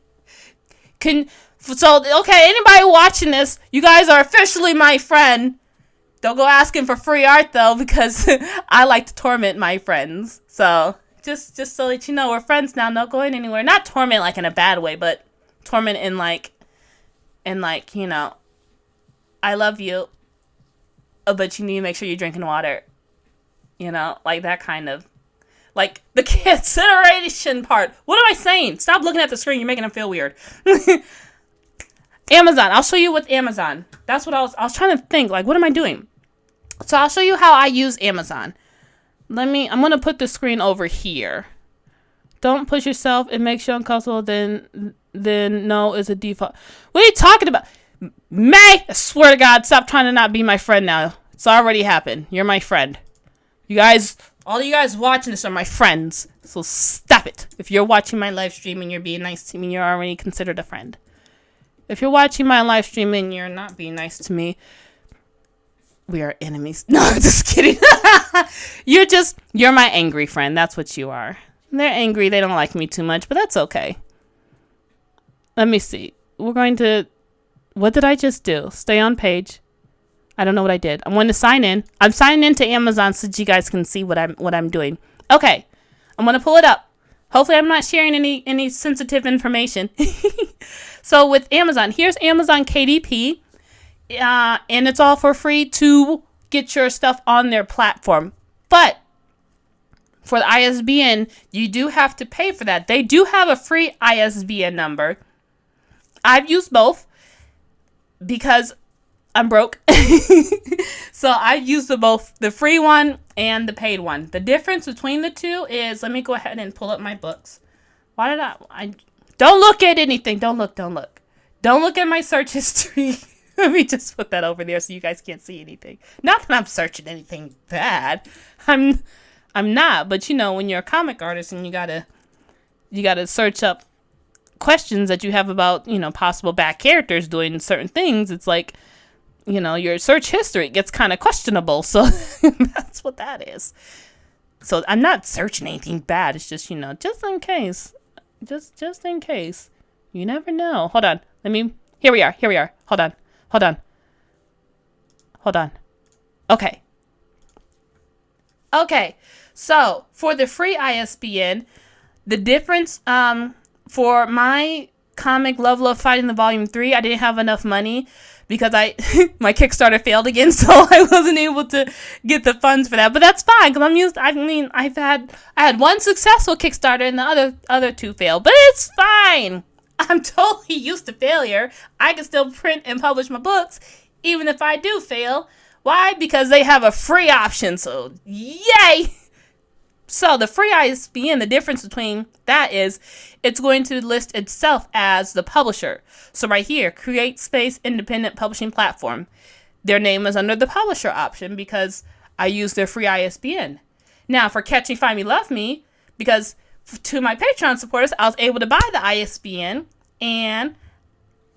Okay, anybody watching this, you guys are officially my friend. Don't go asking for free art, though, because I like to torment my friends. So... Just so that you know, we're friends now, not going anywhere. Not torment like in a bad way, but torment in like, you know, I love you, but you need to make sure you're drinking water. You know, like that kind of, like the consideration part. What am I saying? Stop looking at the screen. You're making them feel weird. Amazon. I'll show you with Amazon. That's what I was trying to think. Like, what am I doing? So I'll show you how I use Amazon. I'm going to put the screen over here. Don't push yourself. It makes you uncomfortable. Then no is a default. What are you talking about? May, I swear to God, stop trying to not be my friend now. It's already happened. You're my friend. You guys, all you guys watching this are my friends. So stop it. If you're watching my live stream and you're being nice to me, you're already considered a friend. If you're watching my live stream and you're not being nice to me, we are enemies. No, I'm just kidding. You're my angry friend. That's what you are. They're angry. They don't like me too much, but that's okay. Let me see. What did I just do? Stay on page. I don't know what I did. I'm going to sign in. I'm signing into Amazon so that you guys can see what I'm doing. Okay. I'm going to pull it up. Hopefully I'm not sharing any sensitive information. So with Amazon, here's Amazon KDP. And it's all for free to get your stuff on their platform. But for the ISBN, you do have to pay for that. They do have a free ISBN number. I've used both because I'm broke. So I've used both, the free one and the paid one. The difference between the two is, let me go ahead and pull up my books. Why did I don't look at anything. Don't look. Don't look at my search history. Let me just put that over there so you guys can't see anything. Not that I'm searching anything bad. I'm not, but you know, when you're a comic artist and you gotta search up questions that you have about, you know, possible bad characters doing certain things, it's like, you know, your search history gets kind of questionable. So that's what that is. So I'm not searching anything bad. It's just, you know, just in case. Just in case. You never know. Hold on. Here we are. Hold on. Okay. So for the free ISBN, the difference for my comic Love Fighting the Volume 3, I didn't have enough money because my Kickstarter failed again, so I wasn't able to get the funds for that. But that's fine because I had one successful Kickstarter and the other two failed. But it's fine. I'm totally used to failure. I can still print and publish my books even if I do fail. Why? Because they have a free option. So yay! So the free ISBN, the difference between that is it's going to list itself as the publisher. So right here, create space independent publishing platform. Their name is under the publisher option because I use their free ISBN. Now for Catch Me, Find Me, Love Me, because to my Patreon supporters, I was able to buy the ISBN, and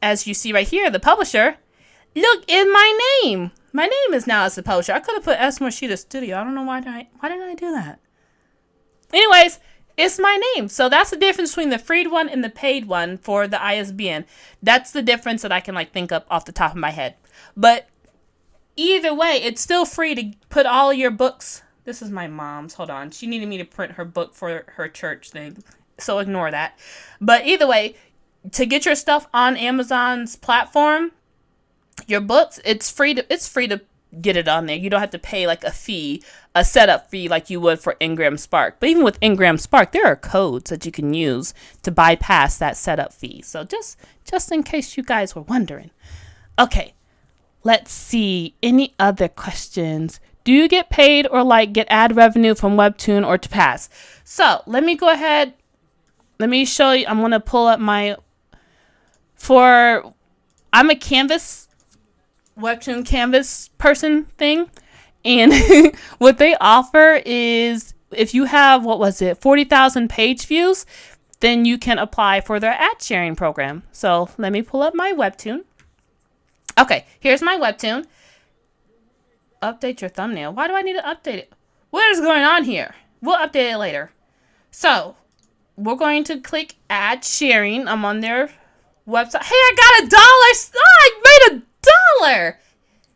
as you see right here, the publisher, look, in my name. My name is now as the publisher. I could have put S-Morishita Studio. I don't know why didn't I do that? Anyways, it's my name. So that's the difference between the free one and the paid one for the ISBN. That's the difference that I can think up off the top of my head. But either way, it's still free to put all your books. This is my mom's. Hold on. She needed me to print her book for her church thing. So ignore that. But either way, to get your stuff on Amazon's platform, your books, it's free to get it on there. You don't have to pay like a fee, a setup fee like you would for Ingram Spark. But even with Ingram Spark, there are codes that you can use to bypass that setup fee. So just in case you guys were wondering. Okay, let's see. Any other questions? Do you get paid or like get ad revenue from Webtoon or to pass? So let me go ahead. Let me show you. I'm going to pull up I'm a Canvas, Webtoon Canvas person thing. And what they offer is if you have, 40,000 page views, then you can apply for their ad sharing program. So let me pull up my Webtoon. Okay, here's my Webtoon. Update your thumbnail. Why do I need to update it? What is going on here? We'll update it later. So we're going to click ad sharing. I'm on their website. Hey, I got $1. Oh, I made $1.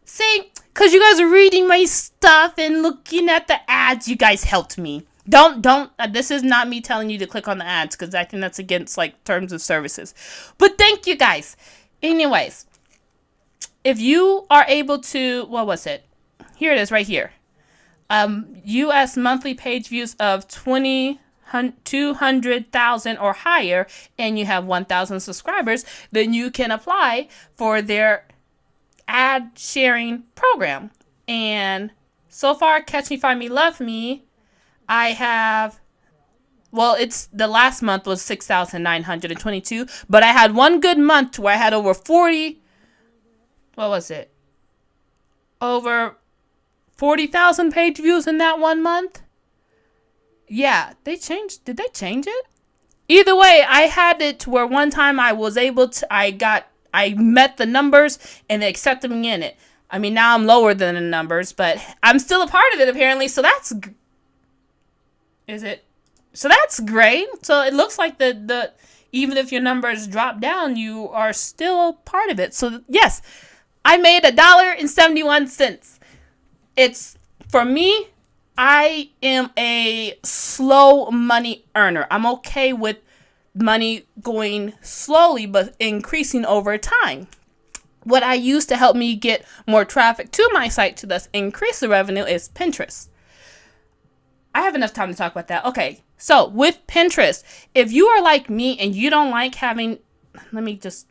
See, because you guys are reading my stuff and looking at the ads, you guys helped me. Don't, this is not me telling you to click on the ads because I think that's against like terms of services. But thank you guys. Anyways, if you are able to, here it is right here. US monthly page views of 200,000 or higher, and you have 1,000 subscribers, then you can apply for their ad sharing program. And so far, Catch Me, Find Me, Love Me, I have, it's the last month was 6,922, but I had one good month where I had over 40,000 page views in that 1 month. Yeah, did they change it? Either way, I had it to where one time I was able to, I met the numbers and they accepted me in it. I mean, now I'm lower than the numbers, but I'm still a part of it apparently, so that's, so that's great. So it looks like the even if your numbers drop down, you are still part of it. So yes, I made $1.71. It's, for me, I am a slow money earner. I'm okay with money going slowly but increasing over time. What I use to help me get more traffic to my site to thus increase the revenue is Pinterest. I have enough time to talk about that. Okay, so with Pinterest, if you are like me and you don't like having, let me just,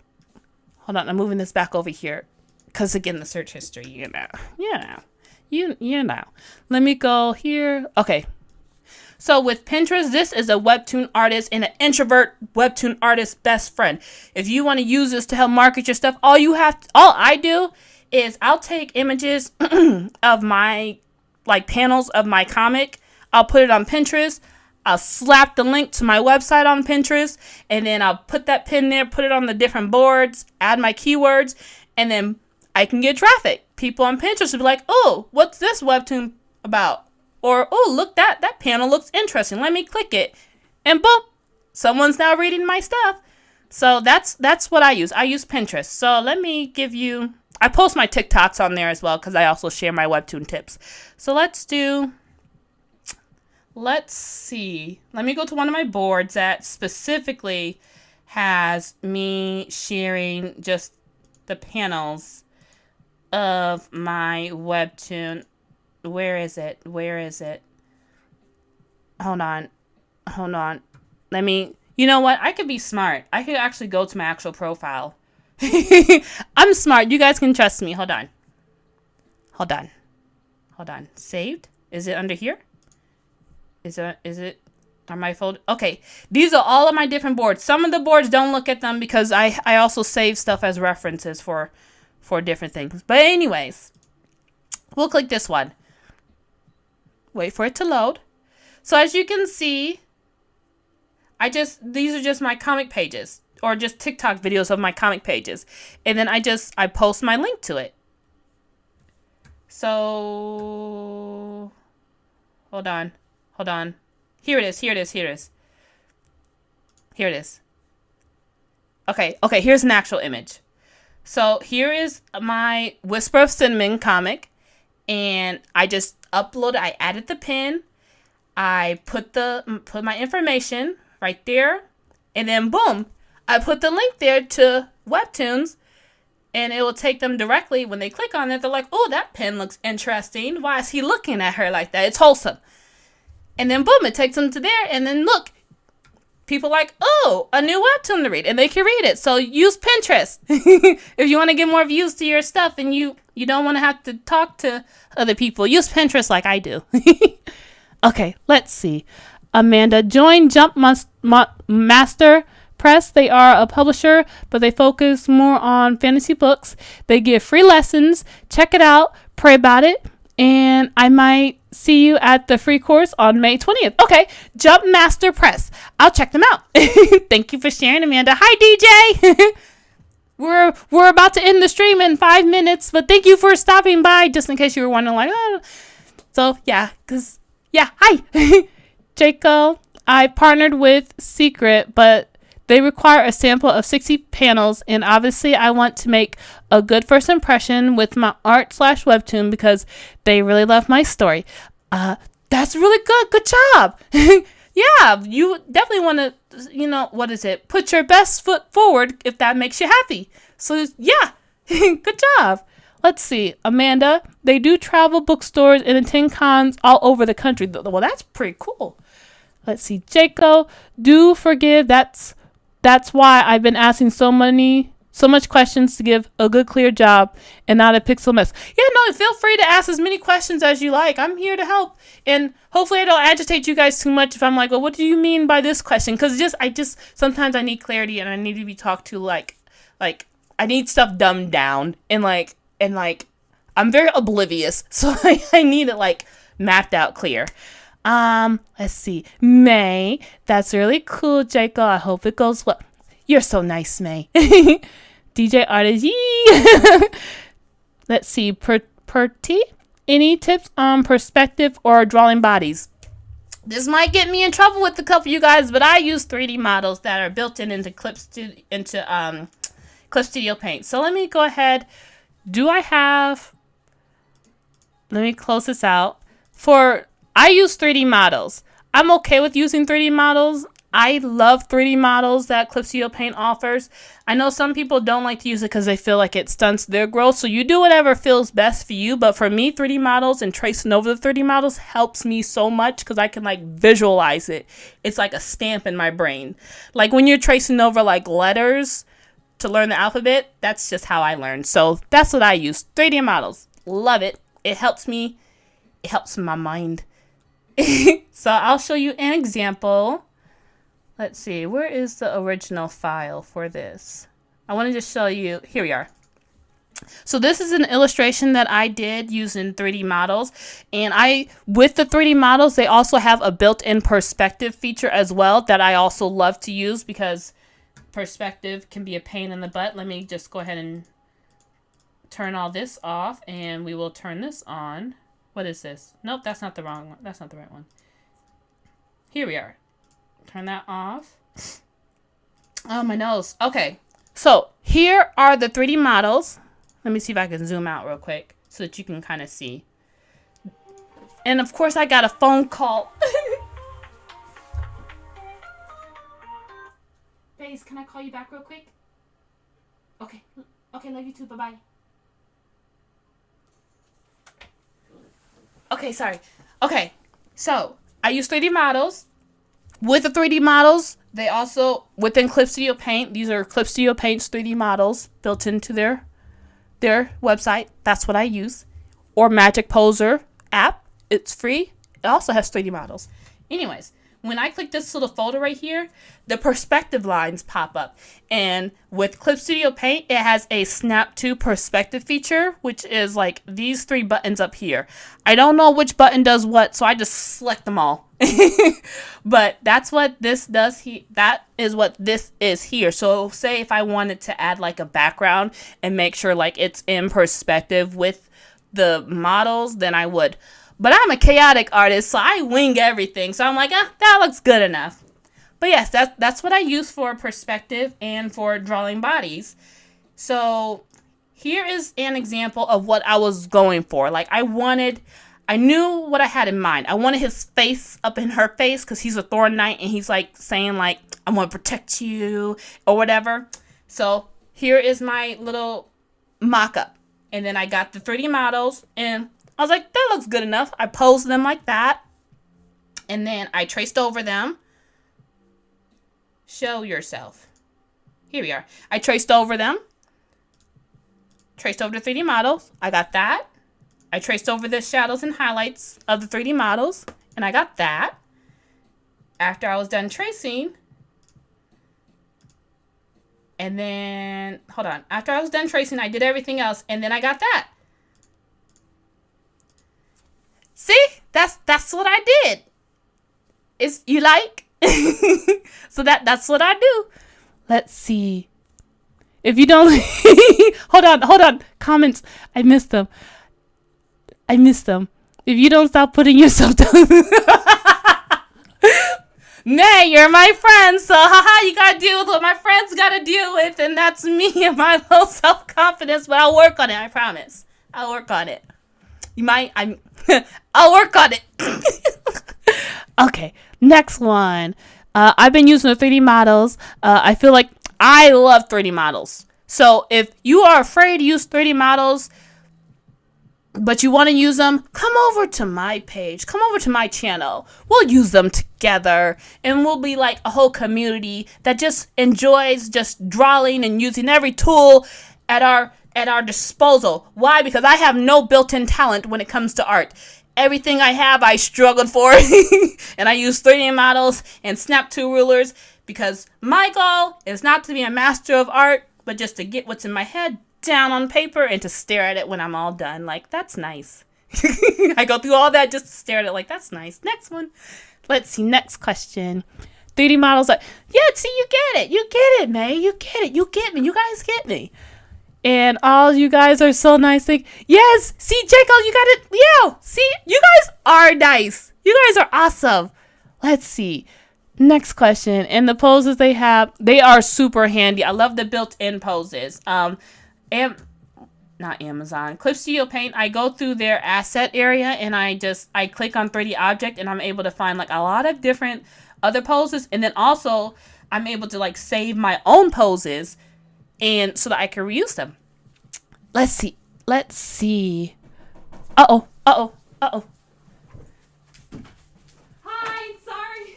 hold on, I'm moving this back over here. Because again, the search history, you know. Let me go here. Okay. So with Pinterest, this is a Webtoon artist and an introvert Webtoon artist best friend. If you want to use this to help market your stuff, all I do is I'll take images of my, like, panels of my comic. I'll put it on Pinterest. I'll slap the link to my website on Pinterest, and then I'll put that pin there, put it on the different boards, add my keywords, and then I can get traffic. People on Pinterest will be like, oh, what's this Webtoon about? Or, oh, look, that panel looks interesting. Let me click it. And boom, someone's now reading my stuff. So that's what I use. I use Pinterest. So let me give you, I post my TikToks on there as well because I also share my Webtoon tips. So let's see. Let me go to one of my boards that specifically has me sharing just the panels of my Webtoon. Where is it? Hold on. Let me, you know what? I could be smart. I could actually go to my actual profile. I'm smart. You guys can trust me. Hold on. Saved? Is it under here? Is it on my folder? Okay. These are all of my different boards. Some of the boards, don't look at them because I also save stuff as references for different things. But anyways, we'll click this one. Wait for it to load. So as you can see, these are just my comic pages or just TikTok videos of my comic pages. And then I post my link to it. So hold on. Here it is. Okay, here's an actual image. So here is my Whisper of Cinnamon comic, and I just uploaded, I added the pin, I put my information right there, and then boom, I put the link there to Webtoons, And it will take them directly, when they click on it, they're like, oh, that pen looks interesting. Why is he looking at her like that? It's wholesome. And then boom, it takes them to there. And then look, people like, oh, a new webtoon to read. And they can read it. So use Pinterest. If you want to get more views to your stuff and you don't want to have to talk to other people, use Pinterest like I do. Okay, let's see. Amanda, join Jump Master Press. They are a publisher, but they focus more on fantasy books. They give free lessons. Check it out. Pray about it. And I might see you at the free course on May 20th. Okay, Jump Master Press. I'll check them out. Thank you for sharing, Amanda. Hi, DJ. We're about to end the stream in 5 minutes, but thank you for stopping by, just in case you were wondering, like, oh. So, yeah, hi. Jaco, I partnered with Secret, but they require a sample of 60 panels, and obviously I want to make a good first impression with my art/webtoon because they really love my story. That's really good. Good job. Yeah, you definitely want to, put your best foot forward if that makes you happy. So, yeah, good job. Let's see. Amanda, they do travel bookstores and attend cons all over the country. Well, that's pretty cool. Let's see. Jaco, do forgive. That's why I've been asking so much questions to give a good, clear job and not a pixel mess. Yeah, no, feel free to ask as many questions as you like. I'm here to help. And hopefully I don't agitate you guys too much if I'm like, well, what do you mean by this question? Because sometimes I need clarity and I need to be talked to like I need stuff dumbed down and I'm very oblivious. So I need it mapped out clear. Let's see. May, that's really cool, Jacob. I hope it goes well. You're so nice, May. DJ Artist, yee! Let's see. Perty, any tips on perspective or drawing bodies? This might get me in trouble with a couple of you guys, but I use 3D models that are built into Clip Studio Paint. So let me go ahead. Let me close this out. I use 3D models. I'm okay with using 3D models. I love 3D models that Clip Studio Paint offers. I know some people don't like to use it because they feel like it stunts their growth. So you do whatever feels best for you. But for me, 3D models and tracing over the 3D models helps me so much because I can visualize it. It's like a stamp in my brain. Like when you're tracing over letters to learn the alphabet, that's just how I learn. So that's what I use. 3D models. Love it. It helps me. It helps my mind. So I'll show you an example. Let's see, where is the original file for this? I want to just show you, here we are. So this is an illustration that I did using 3D models. And with the 3D models, they also have a built-in perspective feature as well that I also love to use because perspective can be a pain in the butt. Let me just go ahead and turn all this off and we will turn this on. What is this? Nope, that's not the wrong one. That's not the right one. Here we are. Turn that off. Oh, my nose. Okay. So here are the 3D models. Let me see if I can zoom out real quick so that you can kind of see. And of course I got a phone call. Baze, can I call you back real quick? Okay. Okay, love you too. Bye-bye. Okay, sorry. Okay, so I use 3D models. With the 3D models, they also, within Clip Studio Paint, these are Clip Studio Paint's 3D models built into their website. That's what I use. Or Magic Poser app. It's free. It also has 3D models. Anyways, when I click this little folder right here, the perspective lines pop up. And with Clip Studio Paint, it has a snap to perspective feature, which is these 3 buttons up here. I don't know which button does what, so I just select them all. But that's what this does. That is what this is here. So say if I wanted to add a background and make sure it's in perspective with the models, then I would. But I'm a chaotic artist, so I wing everything. So I'm like, that looks good enough. But yes, that's what I use for perspective and for drawing bodies. So here is an example of what I was going for. I knew what I had in mind. I wanted his face up in her face because he's a Thorn Knight and he's saying I want to protect you or whatever. So here is my little mock-up. And then I got the 3D models, and I was like, that looks good enough. I posed them like that. And then I traced over them. Show yourself. Here we are. I traced over them. Traced over the 3D models. I got that. I traced over the shadows and highlights of the 3D models, and I got that. After I was done tracing, and then, hold on. After I was done tracing, I did everything else, and then I got that. See? That's what I did. You like? So that's what I do. Let's see. If you don't, hold on. Comments. I missed them. If you don't stop putting yourself down. Nay, you're my friend, so haha, you gotta deal with what my friends gotta deal with, and that's me and my low self-confidence, but I'll work on it, I promise. I'll work on it. I'll work on it. Okay, next one. I've been using the 3D models. I feel like I love 3D models. So if you are afraid to use 3D models, but you want to use them, come over to my page. Come over to my channel. We'll use them together, and we'll be like a whole community that just enjoys just drawing and using every tool at our disposal. Why? Because I have no built-in talent when it comes to art. Everything I have, I struggled for, and I use 3D models and Snap 2 rulers because my goal is not to be a master of art, but just to get what's in my head down on paper and to stare at it when I'm all done. Like, that's nice. I go through all that just to stare at it like, that's nice. Next one. Let's see. Next question. 3D models. Yeah, see, you get it. You get it, May. You get it. You get me. You guys get me. And all you guys are so nice. Like, yes. See, Jacob, you got it. Yeah. See, you guys are nice. You guys are awesome. Let's see. Next question. And the poses they have, they are super handy. I love the built-in poses. Not Amazon, Clip Studio Paint. I go through their asset area and I click on 3D object and I'm able to find like a lot of different other poses, and then also I'm able to like save my own poses and so that I can reuse them. Let's see. Uh-oh. Hi, sorry.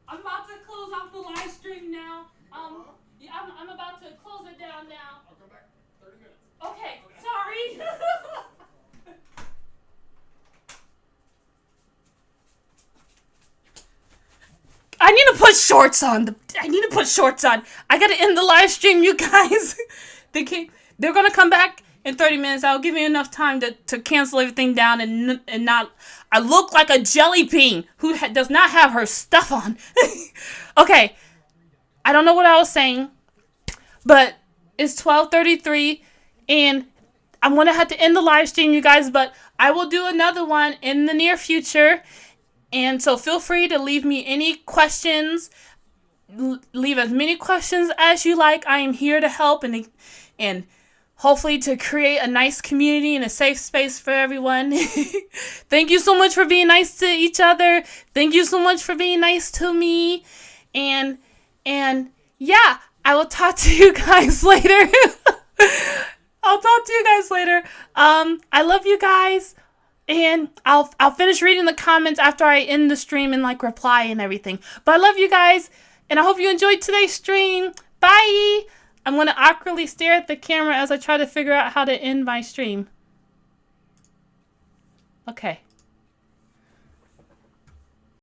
I'm about to close off the live stream now. Yeah, I'm about to close it down now. I'll come back 30 minutes. Okay, sorry. I need to put shorts on. I gotta end the live stream, you guys. They're gonna come back in 30 minutes. I'll give you enough time to cancel everything down and not. I look like a jelly bean who does not have her stuff on. Okay, I don't know what I was saying, but it's 12:33, and I'm gonna have to end the live stream, you guys. But I will do another one in the near future. And so feel free to leave me any questions. Leave as many questions as you like. I am here to help and hopefully to create a nice community and a safe space for everyone. Thank you so much for being nice to each other. Thank you so much for being nice to me. And yeah, I will talk to you guys later. I love you guys. And I'll finish reading the comments after I end the stream and like reply and everything. But I love you guys, and I hope you enjoyed today's stream. Bye! I'm going to awkwardly stare at the camera as I try to figure out how to end my stream. Okay.